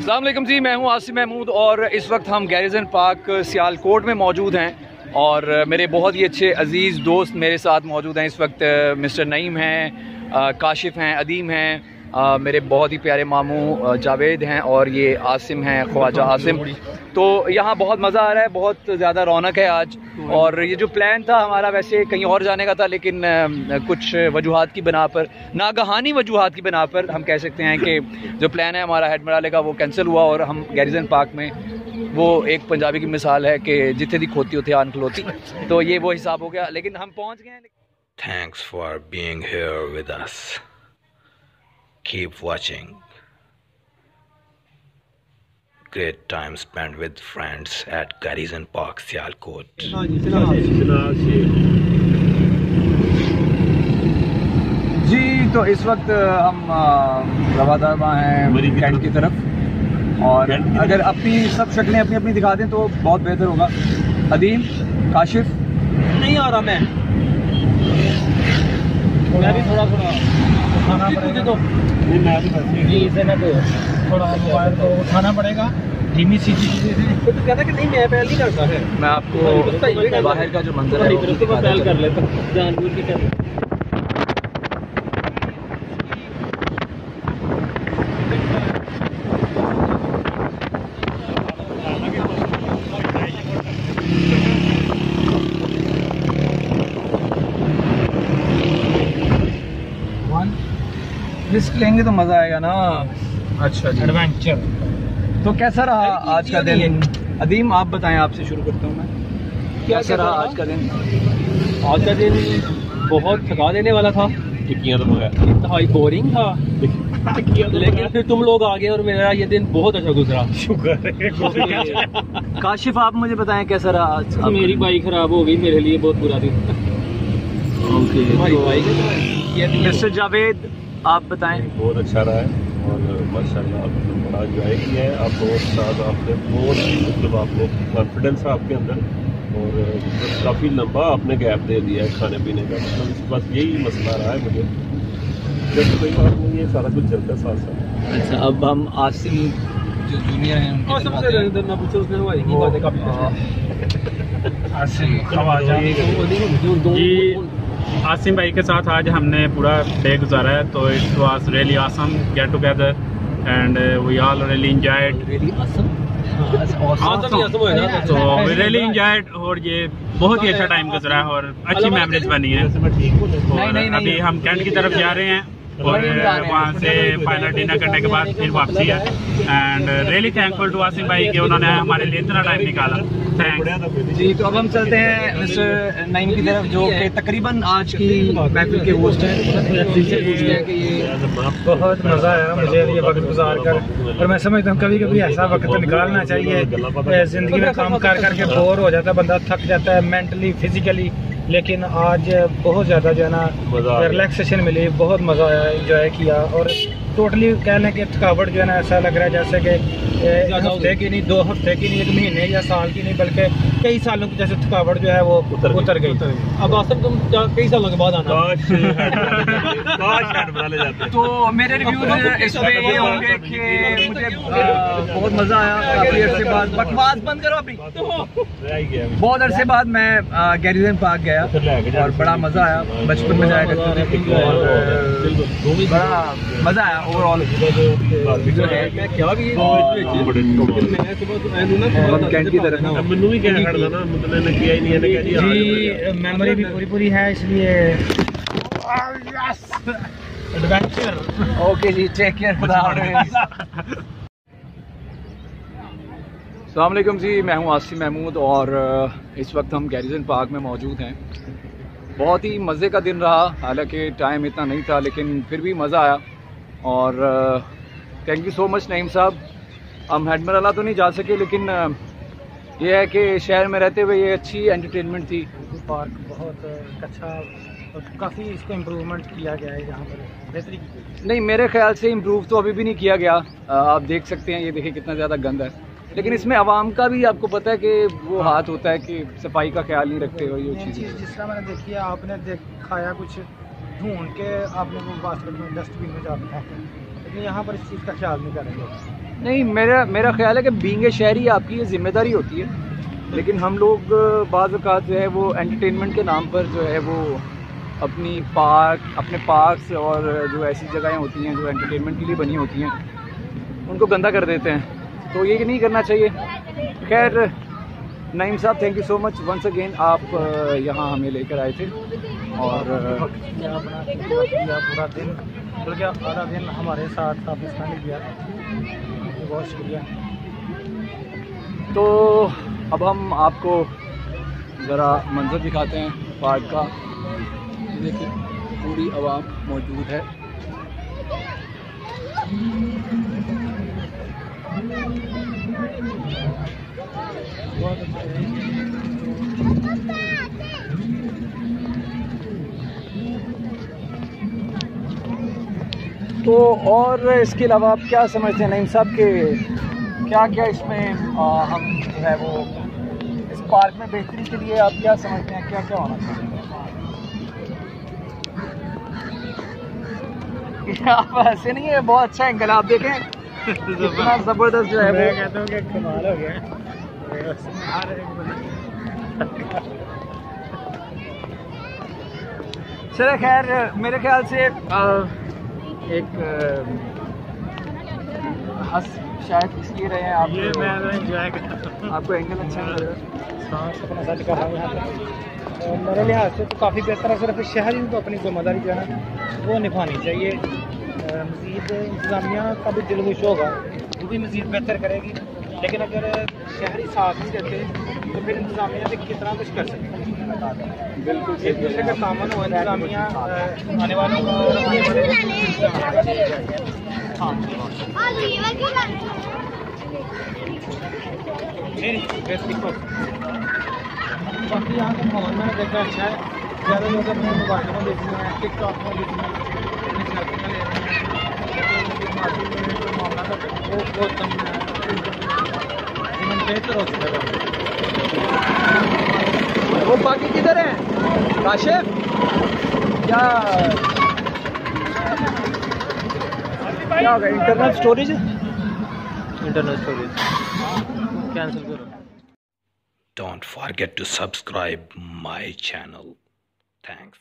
अस्सलाम वालेकुम जी, मैं हूं आसिम महमूद और इस वक्त हम गैरिसन पार्क सियालकोट में मौजूद हैं और मेरे बहुत ही अच्छे अजीज़ दोस्त मेरे साथ मौजूद हैं इस वक्त। मिस्टर नईम हैं, काशिफ हैं, अदीम हैं, मेरे बहुत ही प्यारे मामू जावेद हैं और ये आसिम हैं, ख्वाजा आसिम। तो यहाँ बहुत मज़ा आ रहा है, बहुत ज़्यादा रौनक है आज। और ये जो प्लान था हमारा वैसे कहीं और जाने का था, लेकिन कुछ वजूहात की बिना पर, नागहानी वजूहात की बिना पर हम कह सकते हैं कि जो प्लान है हमारा हेडमराले का वो कैंसिल हुआ और हम गैरिसन पार्क में, वो एक पंजाबी की मिसाल है कि जिथे दी खोती उथे आन खलोती, तो ये वो हिसाब हो गया, लेकिन हम पहुँच गए हैं। Thanks for being here with us. Keep watching. Great time spent with friends at Garrison Park, Sialkot. जी, तो इस वक्त हम रवादारवा हैं कैंट की तरफ, और अगर अपनी सब शक्लें अपनी अपनी दिखा दें तो बहुत बेहतर होगा। अदीम, काशिफ नहीं आ रहा, मैं भी थोड़ा उठाना पड़ेगा, तो नहीं मैं भी जी इसे ना तो थोड़ा मोबाइल को उठाना पड़ेगा, धीमी सी चीज़ें हैं। तो कहता कि नहीं मैं पहले ही करता है, मैं आपको बाहर का जो मंजर है वो पहले कर लेता हूँ जानबूझ के कर। रिस्क लेंगे तो मज़ा आएगा ना। अच्छा जी, एडवेंचर। तो कैसा रहा आज का दिन? अदीम आप बताएं, आपसे शुरू करता हूँ मैं। कैसा रहा आज का दिन? आज का दिन बहुत थका देने वाला था, टिक्कियाँ तो इंतहाई बोरिंग था, लेकिन फिर तुम लोग आ गए और मेरा ये दिन बहुत अच्छा गुजरा। शुक्र है। काशिफ आप मुझे बताएं कैसा रहा आज? मेरी बाइक खराब हो गई, मेरे लिए बहुत बुरा दिन। तुम्हारी बाइक। मिस्टर जावेद आप बताएं। बहुत अच्छा रहा है और माशाल्लाह आपने बड़ा एंजॉय किया है। आप दोस्त साथ आपने बहुत मतलब आपने कॉन्फिडेंस है आपके अंदर, और काफ़ी लंबा आपने गैप दे दिया है खाने पीने का। मतलब बस यही मसला रहा है मुझे, जब कोई बात नहीं है, सारा कुछ चलता है साथ साथ। अच्छा, अब हम आसिम जो जूनियर हैं आसिम भाई के साथ आज हमने पूरा डे गुजारा है, तो it was really awesome get together and we all really enjoyed, तो वी रियली एंजॉयड, और ये बहुत ही अच्छा टाइम गुजरा है और अच्छी मेमोरीज बनी है। और अभी हम कैंट की तरफ जा रहे हैं और वहाँ से फाइनल डिनर करने के बाद फिर वापसी है। And really thankful to Asim भाई कि उन्होंने हमारे लिए इतना टाइम निकाला। थैंक्स जी। तो अब हम चलते हैं मिस्टर नईम की तरफ, जो कि तकरीबन आज की महफिल के होस्ट हैं। पूछते हैं कि ये बहुत मज़ा आया मुझे ये वक्त गुजार कर, और मैं समझता हूँ कभी कभी ऐसा वक्त निकालना चाहिए। ज़िंदगी में काम कर करके बोर हो जाता है बंदा, थक जाता है मेंटली फिजिकली, लेकिन आज बहुत ज़्यादा जो है ना रिलैक्सेशन मिली, बहुत मज़ा आया, एंजॉय किया। और टोटली कह लें कि थकावट जो है ना ऐसा लग रहा है जैसे कि हफ्ते की नहीं, 2 हफ्ते की नहीं, 1 महीने या साल की नहीं, बल्कि कई सालों की जैसे थकावट जो है वो उतर गई। अब आसिम तुम कई सालों के बाद आना। तो मेरे रिव्यूज इस पे ये होंगे कि मुझे बहुत मज़ा आया काफ़ी अरसे बाद। बकवास बंद करो अभी। बहुत अरसे बाद मैं गैरिसन पार्क गया और बड़ा मज़ा आया, बचपन में जाया करते थे और बड़ा मज़ा आया ओवरऑल। कैंट की तरफ जी मेमोरी भी पूरी है, इसलिए एडवेंचर। ओके जी, टेक केयर। अस्सलाम वालेकुम जी, मैं हूं आसिम महमूद और इस वक्त हम गैरिसन पार्क में मौजूद हैं। बहुत ही मज़े का दिन रहा, हालांकि टाइम इतना नहीं था, लेकिन फिर भी मज़ा आया। और thank you so much Naeem साहब। हम हेडमराला तो नहीं जा सके, लेकिन ये है कि शहर में रहते हुए ये अच्छी एंटरटेनमेंट थी। पार्क बहुत अच्छा और काफ़ी इसको इम्प्रूवमेंट किया गया है, यहाँ पर बेहतरी की। नहीं, मेरे ख्याल से इम्प्रूव तो अभी भी नहीं किया गया। आप देख सकते हैं, ये देखिए कितना ज़्यादा गंद है, लेकिन इसमें आवाम का भी आपको पता है कि वो हाथ होता है कि सफाई का ख्याल नहीं रखते हो। ये चीज़ जिस तरह मैंने देखी है, आपने खाया कुछ ढूंढ के आपने वो बास्केट में डस्टबिन में जा फेंका, लेकिन यहाँ पर इस चीज़ का ख्याल नहीं करेंगे। नहीं, मेरा ख्याल है कि बीइंग शहरी आपकी ये जिम्मेदारी होती है, लेकिन हम लोग बाज़ औक़ात जो है वो एंटरटेनमेंट के नाम पर जो है वो अपने पार्क्स और जो ऐसी जगहें होती हैं जो एंटरटेनमेंट के लिए बनी होती हैं उनको गंदा कर देते हैं, तो ये नहीं करना चाहिए। खैर नईम साहब, thank you so much once again, आप यहाँ हमें लेकर आए थे और पूरा दिन बल्कि आधा दिन हमारे साथ आप स्पेंड किया, बहुत शुक्रिया। तो अब हम आपको ज़रा मंजर दिखाते हैं पार्क का। देखिए पूरी आवाम मौजूद है। तो और इसके अलावा आप क्या समझते हैं नईम साहब के क्या क्या इसमें हम जो है वो इस पार्क में बेहतरी के लिए आप क्या समझते हैं, क्या क्या होना चाहिए? आप ऐसे नहीं है, बहुत अच्छा एंगल आप देखें कितना ज़बरदस्त जो है वो। मैं कहता हूँ कि कमाल हो गया। चले खैर मेरे ख्याल से एक हंस शायद इसलिए रहे हैं आप, ये मैं एंजॉय करता हूँ, आपको एंगल अच्छा लग रहा है। सांस अपना सेट कर रहा हूँ यहाँ पे। और मेरे लिहाज से तो काफ़ी बेहतर है, सिर्फ शहरी को अपनी जिम्मेदारी जो है वो निभानी चाहिए। मज़ीद इंतज़ामिया का भी दिल खुश होगा, वो भी मज़ीद बेहतर करेगी, लेकिन अगर शहरी साथ नहीं देते तो फिर इंतज़ामिया से कितना कुछ कर सकते हैं। बिल्कुल एक दूसरे का सामान हो, इंतज़ामिया आने वालों को और आने वाले हाँ बाकी यहाँ का माहौल मैंने देखा अच्छा है। ज़्यादा लोग अपने मोबाइल में देख रहे हैं, टिकटॉक में देख रहे हैं, सेल्फियाँ ले रहे हैं, तो मामला था वो बहुत कम बेहतर हो चुका है। वो बाकी किधर हैं काशिफ? क्या होगा? इंटरनल स्टोरेज कैंसिल करो। Don't forget to subscribe my channel. Thanks.